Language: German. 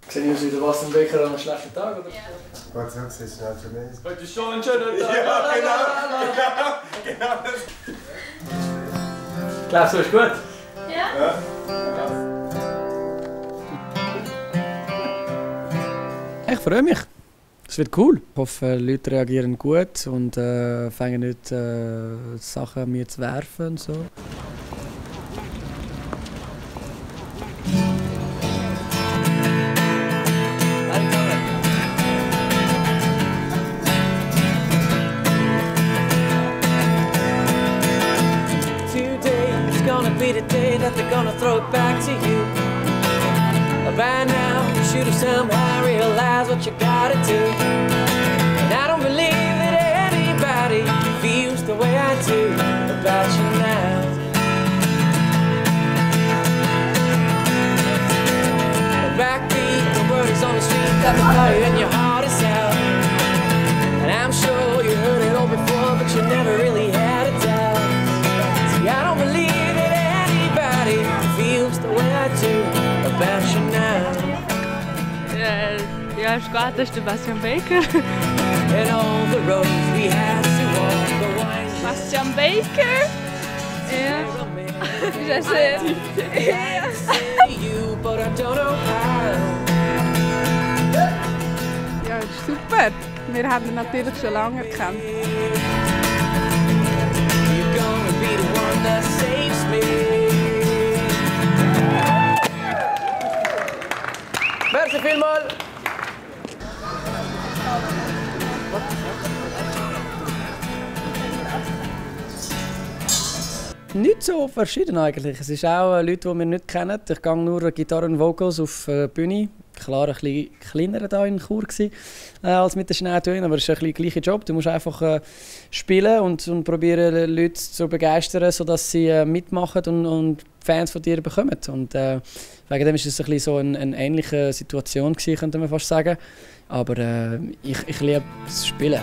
Sehe ich aus wie der Bastian Becker an einem schlechten Tag, oder? Ja. Warte, so sieht es schnell für mich. Heute ist schon ein schöner Tag. Ja, genau. Glaubst du, ist gut? Ja. Ich freue mich. Es wird cool. Ich hoffe, die Leute reagieren gut und fangen nicht Sachen an mir zu werfen und so. Today's gonna be the day that they're gonna throw it back to you. By now, you should have somehow realized what you gotta do. And I don't believe that anybody feels the way I do about you now. The backbeat, the word is on the street that the fire in your heart is out. And I'm sure you heard it all before, but you never really had a doubt. See, I don't believe that anybody feels the way I do about you now. Ja, ist gut, das ist der Bastian Becker. And all the roads we have to walk, the wine. Bastian Becker? Ja. Ist er sehr. You, but I don't know how. Ja, das ist super. Wir haben ihn natürlich schon lange gekannt. You're gonna be the one that saves me. Merci vielmals. Nicht so verschieden eigentlich. Es ist auch Leute, die wir nicht kennen. Ich gehe nur Gitarre und Vocals auf die Bühne. Klar, ein bisschen kleiner hier in Chur als mit den Schnelltönen, aber es ist ein bisschen der gleiche Job. Du musst einfach spielen und probieren, Leute zu begeistern, sodass sie mitmachen und Fans von dir bekommen. Und wegen dem war es ein bisschen so eine ähnliche Situation, könnte man fast sagen. Aber ich liebe das Spielen.